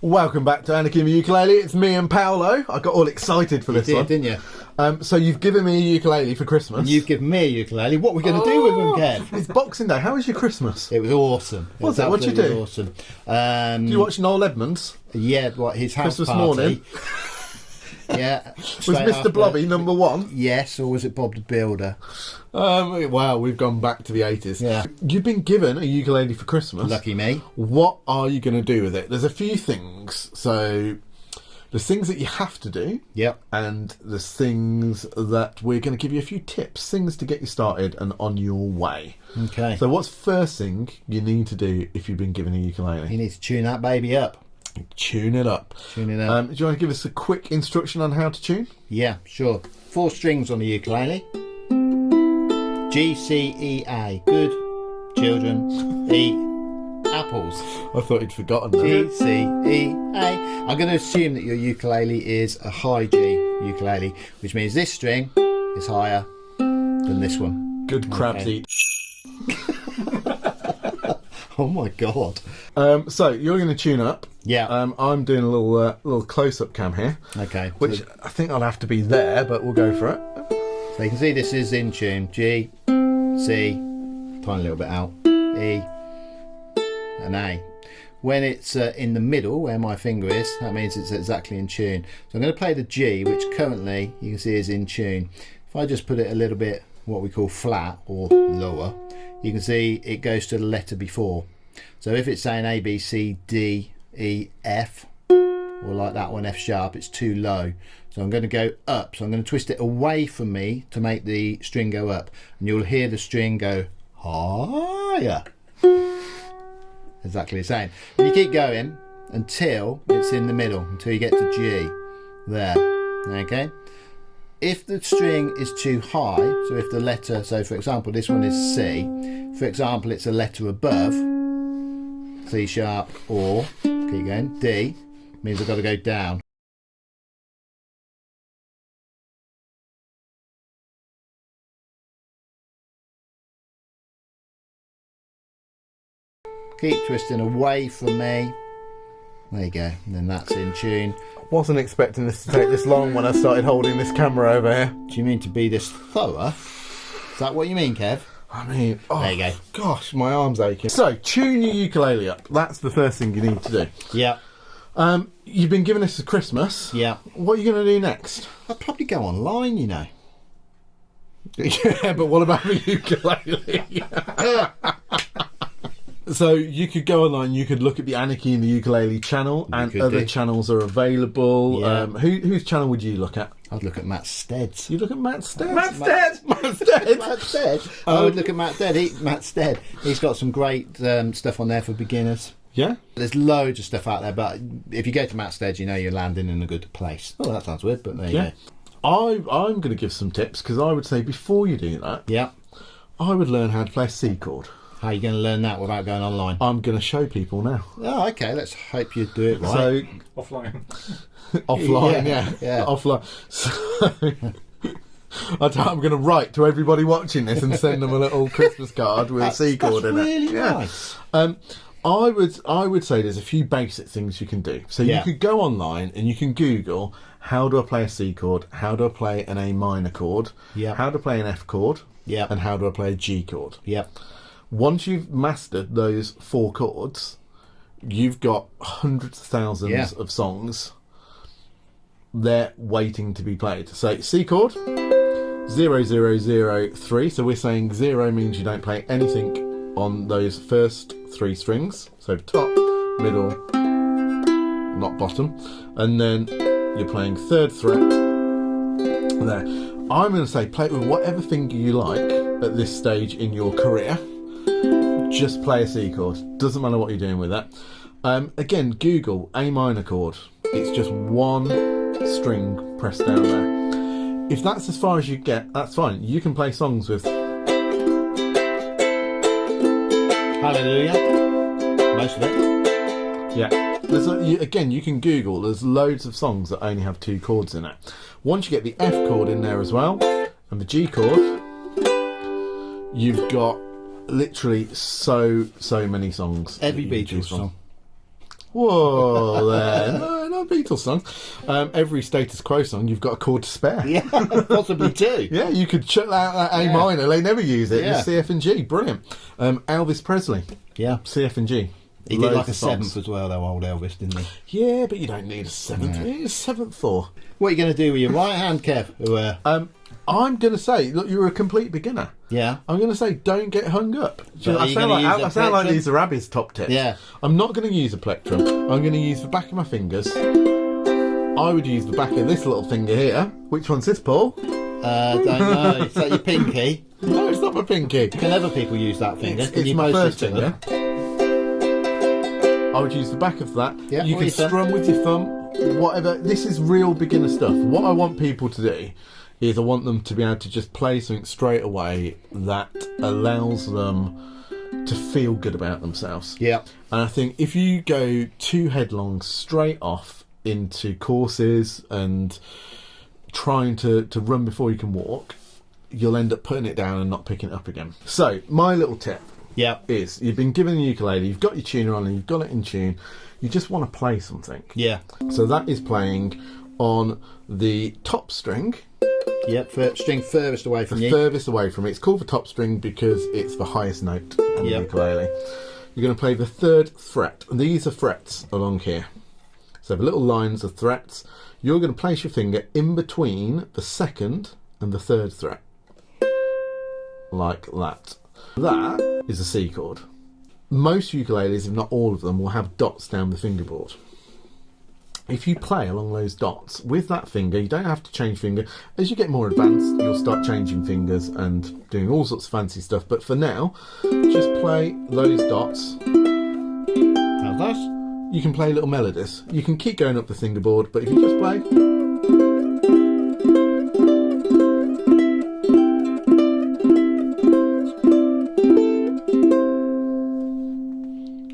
Welcome back to Anarchy in the Ukulele. It's me and Paolo. I got all excited for this one. Didn't you? So you've given me a ukulele for Christmas. And you've given me a ukulele. What are we going to do with them, Kev? It's Boxing Day. How was your Christmas? It was awesome. Was it? What'd you do? Awesome. Did you watch Noel Edmonds? Yeah, what, his house Christmas party. morning? Yeah. Was Mr. Blobby number one? Yes, or was it Bob the Builder? Wow, we've gone back to the 80s. Yeah. You've been given a ukulele for Christmas. Lucky me. What are you going to do with it? There's a few things. So there's things that you have to do. Yep. And there's things that we're going to give you a few tips, things to get you started and on your way. Okay. So what's first thing you need to do if you've been given a ukulele? You need to tune that baby up. Tune it up. Tune it up. Do you want to give us a quick instruction on how to tune? Yeah, sure. 4 strings on the ukulele. G, C, E, A. Good children eat apples. I thought you'd forgotten that. G, C, E, A. I'm going to assume that your ukulele is a high G ukulele, which means this string is higher than this one. Good crabs Okay. eat. Oh my god. So you're going to tune up. Yeah. I'm doing a little close-up cam here, Okay. which I think I'll have to be there, but we'll go for it. So you can see this is in tune. G, C, tiny little bit out, E, and A. When it's in the middle, where my finger is, that means it's exactly in tune. So I'm going to play the G, which currently you can see is in tune. If I just put it a little bit, what we call flat or lower, you can see it goes to the letter before. So if it's saying A, B, C, D, E, F, or like that one, F sharp, it's too low. So I'm going to go up. So I'm going to twist it away from me to make the string go up. And you'll hear the string go higher. Exactly the same. And you keep going until it's in the middle, until you get to G. There. Okay? If the string is too high, so if the letter, so for example this one is C, for example it's a letter above, C sharp or, keep going, D, means I've got to go down. Keep twisting away from me. There you go, and then that's in tune. Wasn't expecting this to take this long when I started holding this camera over here. Do you mean to be this thorough? Is that what you mean, Kev? I mean, There you go. Gosh, my arm's aching. So, tune your ukulele up. That's the first thing you need to do. Yeah. You've been given this for Christmas. Yeah. What are you going to do next? I'd probably go online, you know. Yeah, but what about the ukulele? So you could go online, you could look at the Anarchy in the Ukulele channel, and other channels are available. Yeah. Whose channel would you look at? I'd look at Matt Stead's. You look at Matt Stead. Matt Stead. I would look at Matt Stead. He's got some great stuff on there for beginners. Yeah? There's loads of stuff out there, but if you go to Matt Stead, you know you're landing in a good place. Oh, that sounds weird, but there you go. I'm going to give some tips, because I would say before you do that, Yeah. I would learn how to play a C chord. How are you going to learn that without going online? I'm going to show people now. Oh, okay. Let's hope you do it right. So Offline. offline, Yeah. offline. So, I'm going to write to everybody watching this and send them a little Christmas card with a C chord in it. That's really nice. I would say there's a few basic things you can do. So you could go online and you can Google how do I play a C chord, how do I play an A minor chord, how to play an F chord, and how do I play a G chord. Yep. Once you've mastered those 4 chords, you've got hundreds of thousands of songs there waiting to be played. So C chord, 0 0 0 3. So we're saying 0 means you don't play anything on those first 3 strings. So top, middle, not bottom, and then you're playing 3rd fret there. I'm going to say play it with whatever finger you like at this stage in your career. Just play a C chord. Doesn't matter what you're doing with that. Again, Google A minor chord. It's just 1 string pressed down there. If that's as far as you get, that's fine. You can play songs with Hallelujah. Most of it. Yeah. Again, you can Google. There's loads of songs that only have 2 chords in it. Once you get the F chord in there as well, and the G chord, you've got literally so many songs. Every Beatles song. Whoa, there. No Beatles songs. Every Status Quo song, you've got a chord to spare. Yeah, possibly two. Yeah, you could chuck out that A minor. They never use it. Yeah. It's C, F, and G. Brilliant. Elvis Presley. Yeah. C, F, and G. He Loads did like a of songs. seventh as well, though, old Elvis, didn't he? Yeah, but you don't need a seventh. No. You need a seventh four. What are you going to do with your right hand, Kev? I'm going to say, look, you're a complete beginner. Yeah. I'm going to say, don't get hung up. So are I you sound gonna like, use a I sound like plectrum? these are Abby's top tips. Yeah. I'm not going to use a plectrum. I'm going to use the back of my fingers. I would use the back of this little finger here. Which one's this, Paul? Don't know. Is that your pinky? No, it's not my pinky. Can other people use that finger? Can It's you my post first it to them? finger. I would use the back of that. Yeah, you or can your thumb. strum with your thumb, whatever. This is real beginner stuff. What I want people to do is I want them to be able to just play something straight away that allows them to feel good about themselves. Yeah. And I think if you go too headlong straight off into courses and trying to run before you can walk, you'll end up putting it down and not picking it up again. So my little tip Yeah. is you've been given a ukulele, you've got your tuner on and you've got it in tune, you just want to play something. Yeah. So that is playing on the top string, Yep. String furthest away from you. furthest away from it. It's called the top string because it's the highest note on the Yep. ukulele. You're going to play the third fret. And these are frets along here. So the little lines are frets. You're going to place your finger in between the second and the third fret. Like that. That is a C chord. Most ukuleles, if not all of them, will have dots down the fingerboard. If you play along those dots with that finger, you don't have to change finger. As you get more advanced, you'll start changing fingers and doing all sorts of fancy stuff. But for now, just play those dots. Sounds nice. You can play little melodies. You can keep going up the fingerboard, but if you just play...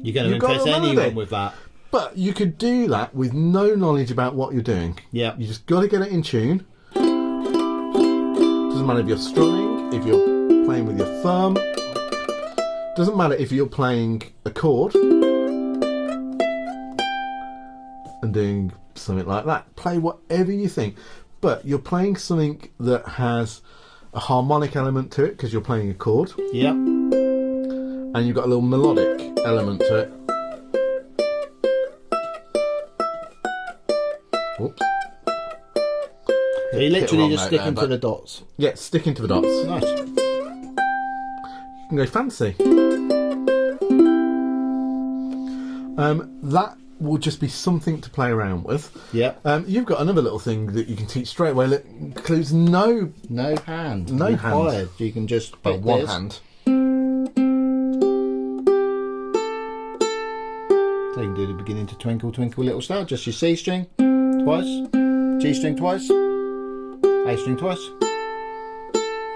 You're going to You've got impress a melody. anyone with that. But you could do that with no knowledge about what you're doing. Yeah. You just got to get it in tune. Doesn't matter if you're strumming, if you're playing with your thumb. Doesn't matter if you're playing a chord and doing something like that. Play whatever you think. But you're playing something that has a harmonic element to it because you're playing a chord. Yep. And you've got a little melodic element to it. Whoops. So you're literally wrong just note sticking there, to the dots. Yeah, sticking to the dots. Nice. You can go fancy. That will just be something to play around with. Yep. You've got another little thing that you can teach straight away that includes no hand. No required. hand. So you can just but pick one this. hand. So you can do the beginning to Twinkle Twinkle Little Star. Just your C string twice, G string twice, A string twice,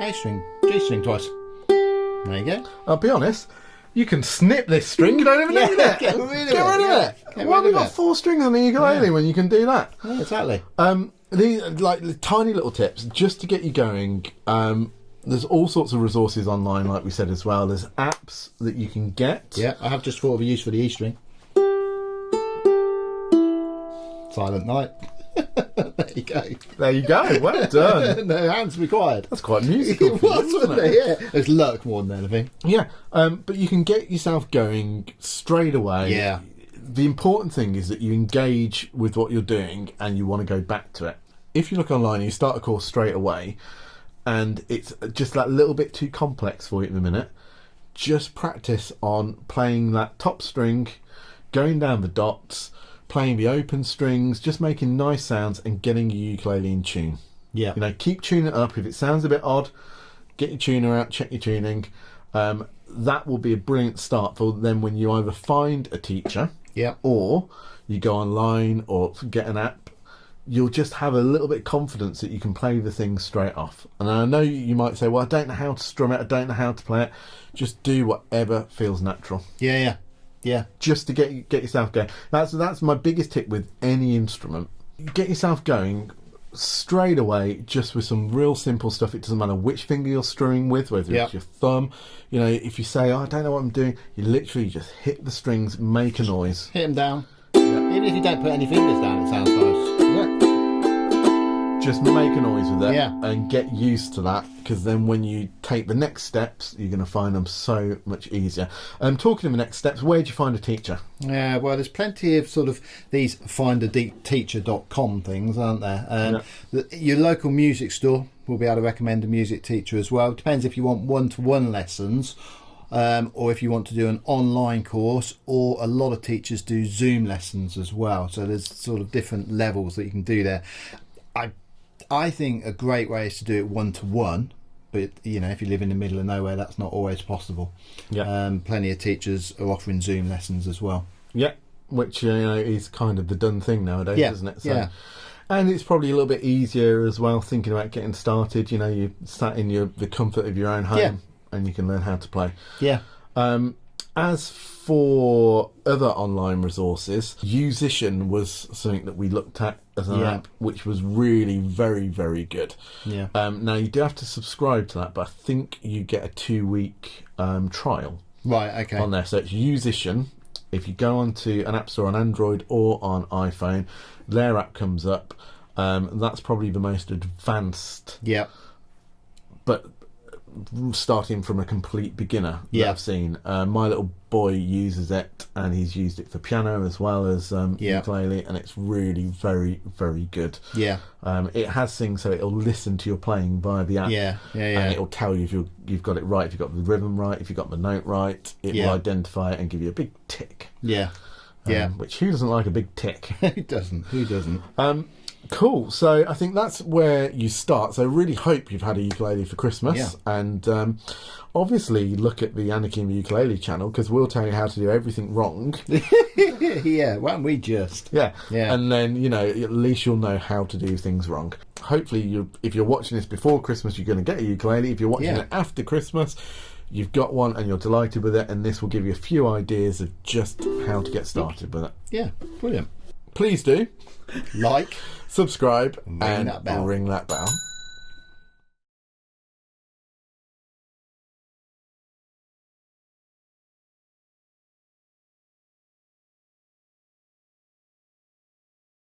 A string, G string twice. There you go. I'll be honest, you can snip this string, you don't even need it. Get rid of it. Get rid of Yeah, it. get Why have rid we of got it. 4 strings on the ukulele when you can do that? Yeah, exactly. These like the tiny little tips just to get you going. There's all sorts of resources online, like we said as well. There's apps that you can get. Yeah, I have just thought of a use for the E string. Silent Night. There you go. There you go. Well done. No hands required. That's quite musical. It for you, was, wasn't wasn't it? it? Yeah. There's luck more than anything. Yeah. But you can get yourself going straight away. Yeah. The important thing is that you engage with what you're doing and you want to go back to it. If you look online and you start a course straight away and it's just that little bit too complex for you at the minute, just practice on playing that top string, going down the dots, playing the open strings, just making nice sounds and getting your ukulele in tune. Yeah. You know, keep tuning it up. If it sounds a bit odd, get your tuner out, check your tuning. That will be a brilliant start for then when you either find a teacher Yeah. or you go online or get an app. You'll just have a little bit of confidence that you can play the thing straight off. And I know you might say, well, I don't know how to strum it, I don't know how to play it. Just do whatever feels natural. Yeah, yeah. Yeah. Just to get yourself going. That's my biggest tip with any instrument. Get yourself going straight away just with some real simple stuff. It doesn't matter which finger you're strumming with, whether Yep. it's your thumb. You know, if you say, oh, I don't know what I'm doing, you literally just hit the strings, make a noise. Hit them down. Even if you don't put any fingers down, it sounds nice. Yeah. Just make a noise with it, Yeah. and get used to that, because then when you take the next steps, you're going to find them so much easier. Talking of the next steps, where do you find a teacher? Yeah, well, there's plenty of sort of these findateacher.com things, aren't there? Your local music store will be able to recommend a music teacher as well. Depends if you want one-to-one lessons, or if you want to do an online course, or a lot of teachers do Zoom lessons as well. So there's sort of different levels that you can do there. I think a great way is to do it one-to-one, but you know, if you live in the middle of nowhere, that's not always possible. Yeah. Plenty of teachers are offering Zoom lessons as well. Yeah, which is kind of the done thing nowadays, isn't it? So, yeah. And it's probably a little bit easier as well, thinking about getting started. You know, you sat in the comfort of your own home, and you can learn how to play. Yeah. As for other online resources, Musician was something that we looked at as an app, which was really very, very good. Yeah. Now, you do have to subscribe to that, but I think you get a 2-week trial. Right, okay. On there. So it's Musician. If you go onto an app store on Android or on iPhone, their app comes up. That's probably the most advanced. Yeah. But starting from a complete beginner that I've seen. My little boy uses it, and he's used it for piano as well as ukulele, and it's really very, very good. Yeah. It has things so it'll listen to your playing via the app. And it'll tell you if you've got it right, if you've got the rhythm right, if you've got the note right. It will identify it and give you a big tick. Which, who doesn't like a big tick? Who doesn't? Who doesn't? Cool. So I think that's where you start. So I really hope you've had a ukulele for Christmas, and obviously look at the Anarchy in the Ukulele channel, because we'll tell you how to do everything wrong. Won't we just? And then, you know, at least you'll know how to do things wrong. Hopefully, if you're watching this before Christmas, you're going to get a ukulele. If you're watching it after Christmas, you've got one and you're delighted with it, and this will give you a few ideas of just how to get started with it. Yeah, brilliant. Please do like, subscribe, and ring that bell.